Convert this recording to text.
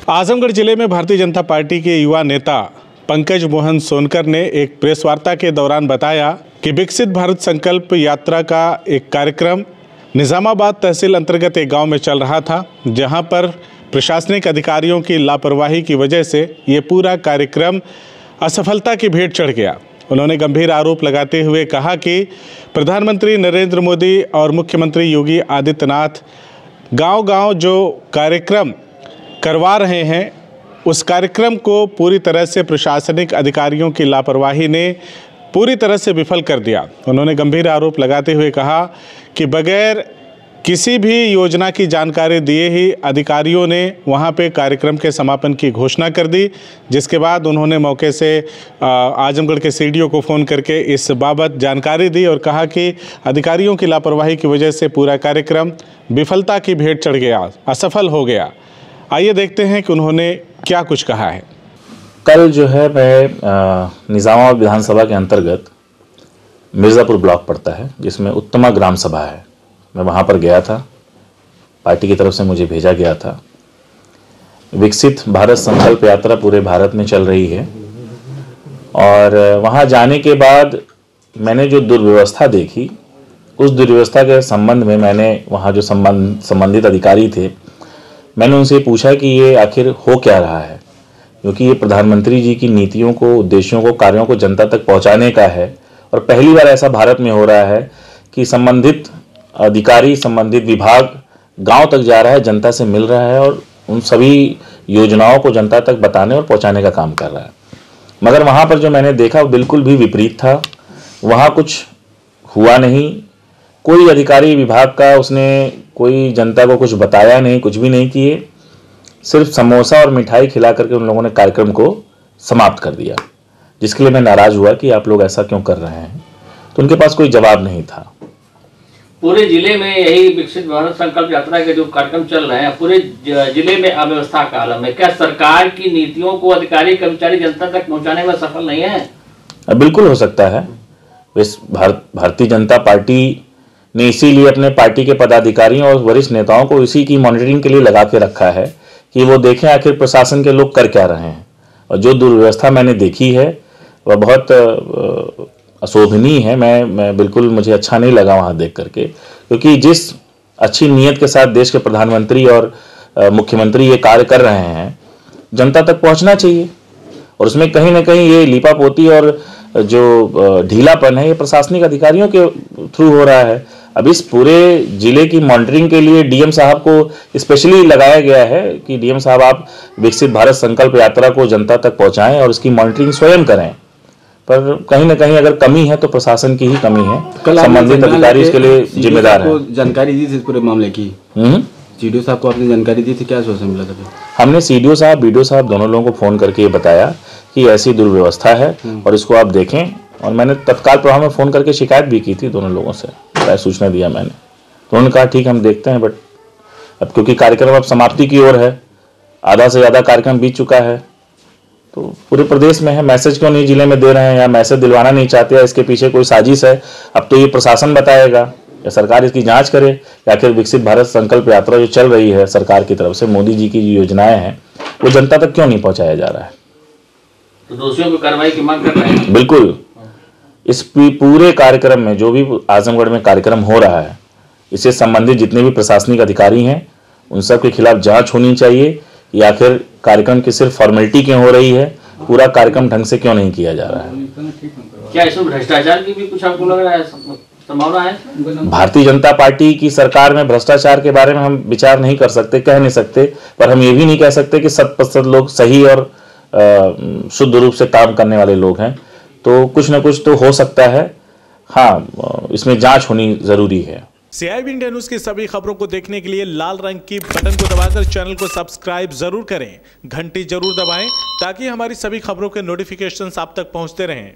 आजमगढ़ जिले में भारतीय जनता पार्टी के युवा नेता पंकज मोहन सोनकर ने एक प्रेस वार्ता के दौरान बताया कि विकसित भारत संकल्प यात्रा का एक कार्यक्रम निजामाबाद तहसील अंतर्गत एक गांव में चल रहा था, जहां पर प्रशासनिक अधिकारियों की लापरवाही की वजह से ये पूरा कार्यक्रम असफलता की भेंट चढ़ गया। उन्होंने गंभीर आरोप लगाते हुए कहा कि प्रधानमंत्री नरेंद्र मोदी और मुख्यमंत्री योगी आदित्यनाथ गांव-गांव जो कार्यक्रम करवा रहे हैं, उस कार्यक्रम को पूरी तरह से प्रशासनिक अधिकारियों की लापरवाही ने पूरी तरह से विफल कर दिया। उन्होंने गंभीर आरोप लगाते हुए कहा कि बगैर किसी भी योजना की जानकारी दिए ही अधिकारियों ने वहां पे कार्यक्रम के समापन की घोषणा कर दी, जिसके बाद उन्होंने मौके से आजमगढ़ के सीडीओ को फ़ोन करके इस बाबत जानकारी दी और कहा कि अधिकारियों की लापरवाही की वजह से पूरा कार्यक्रम विफलता की भेंट चढ़ गया, असफल हो गया। आइए देखते हैं कि उन्होंने क्या कुछ कहा है। कल जो है मैं निजामाबाद विधानसभा के अंतर्गत मिर्ज़ापुर ब्लॉक पड़ता है, जिसमें उत्तमा ग्राम सभा है। मैं वहाँ पर गया था, पार्टी की तरफ से मुझे भेजा गया था। विकसित भारत संकल्प यात्रा पूरे भारत में चल रही है और वहाँ जाने के बाद मैंने जो दुर्व्यवस्था देखी, उस दुर्व्यवस्था के संबंध में मैंने वहाँ जो संबंधित अधिकारी थे, मैंने उनसे पूछा कि ये आखिर हो क्या रहा है, क्योंकि ये प्रधानमंत्री जी की नीतियों को, उद्देश्यों को, कार्यों को जनता तक पहुंचाने का है। और पहली बार ऐसा भारत में हो रहा है कि संबंधित अधिकारी, संबंधित विभाग गांव तक जा रहा है, जनता से मिल रहा है और उन सभी योजनाओं को जनता तक बताने और पहुंचाने का काम कर रहा है। मगर वहाँ पर जो मैंने देखा वो बिल्कुल भी विपरीत था। वहाँ कुछ हुआ नहीं, कोई अधिकारी विभाग का उसने कोई जनता को कुछ बताया नहीं, कुछ भी नहीं किए। सिर्फ समोसा और मिठाई खिला करके उन लोगों ने कार्यक्रम को समाप्त कर दिया, जिसके लिए मैं नाराज हुआ कि आप लोग ऐसा क्यों कर रहे हैं। तो उनके पास कोई जवाब नहीं था। पूरे जिले में यही विकसित भारत संकल्प यात्रा के जो कार्यक्रम चल रहे हैं, पूरे जिले में अव्यवस्था का आलम है। क्या सरकार की नीतियों को अधिकारी कर्मचारी जनता तक पहुंचाने में सफल नहीं है? बिल्कुल हो सकता है। भारतीय जनता पार्टी ने इसीलिए अपने पार्टी के पदाधिकारियों और वरिष्ठ नेताओं को इसी की मॉनिटरिंग के लिए लगा के रखा है कि वो देखें आखिर प्रशासन के लोग कर क्या रहे हैं। और जो दुर्व्यवस्था मैंने देखी है वह बहुत अशोभनीय है। मैं बिल्कुल, मुझे अच्छा नहीं लगा वहाँ देख करके, क्योंकि जिस अच्छी नीयत के साथ देश के प्रधानमंत्री और मुख्यमंत्री ये कार्य कर रहे हैं, जनता तक पहुँचना चाहिए। और उसमें कहीं ना कहीं ये लीपापोती और जो ढीलापन है, ये प्रशासनिक अधिकारियों के थ्रू हो रहा है। अब इस पूरे जिले की मॉनिटरिंग के लिए डीएम साहब को स्पेशली लगाया गया है कि डीएम साहब आप विकसित भारत संकल्प यात्रा को जनता तक पहुंचाएं और इसकी मॉनिटरिंग स्वयं करें। पर कहीं ना कहीं अगर कमी है तो प्रशासन की ही कमी है, संबंधित अधिकारी इसके लिए जिम्मेदार है। जानकारी दी थी पूरे मामले की? सीडीओ साहब को आपने जानकारी दी थी? क्या सोचने मिला था? हमने सीडीओ साहब, बीडीओ साहब दोनों लोगों को फोन करके ये बताया कि ऐसी दुर्व्यवस्था है और इसको आप देखें। और मैंने तत्काल प्रभाव में फ़ोन करके शिकायत भी की थी दोनों लोगों से, सूचना दिया मैंने। तो उन्होंने कहा ठीक, हम देखते हैं। बट अब क्योंकि कार्यक्रम अब समाप्ति की ओर है, आधा से ज़्यादा कार्यक्रम बीत चुका है, तो पूरे प्रदेश में है, मैसेज क्यों नहीं जिले में दे रहे हैं, या मैसेज दिलवाना नहीं चाहते हैं, इसके पीछे कोई साजिश है। अब तो ये प्रशासन बताएगा या सरकार इसकी जाँच करे कि आखिर विकसित भारत संकल्प यात्रा जो चल रही है सरकार की तरफ से, मोदी जी की जो योजनाएँ हैं, वो जनता तक क्यों नहीं पहुँचाया जा रहा है। तो दोषियों को कार्रवाई की मांग कर रहे हैं? बिल्कुल। इस पूरे कार्यक्रम में जो भी आजमगढ़ में कार्यक्रम हो रहा है, इससे संबंधित जितने भी प्रशासनिक अधिकारी हैं, उन सब के खिलाफ जांच होनी चाहिए कि आखिर कार्यक्रम की सिर्फ फॉर्मेलिटी क्यों हो रही है, पूरा कार्यक्रम ढंग से क्यों नहीं किया जा रहा है। क्या इसमें भ्रष्टाचार की भी कुछ आपको लग रहा है, संभावना है? भारतीय जनता पार्टी की सरकार में भ्रष्टाचार के बारे में हम विचार नहीं कर सकते, कह नहीं सकते, पर हम ये भी नहीं कह सकते कि 100% लोग सही और शुद्ध रूप से काम करने वाले लोग हैं। तो कुछ ना कुछ तो हो सकता है। हाँ, इसमें जांच होनी जरूरी है। CIB इंडिया न्यूज की सभी खबरों को देखने के लिए लाल रंग की बटन को दबाकर चैनल को सब्सक्राइब जरूर करें, घंटी जरूर दबाएं ताकि हमारी सभी खबरों के नोटिफिकेशंस आप तक पहुंचते रहें।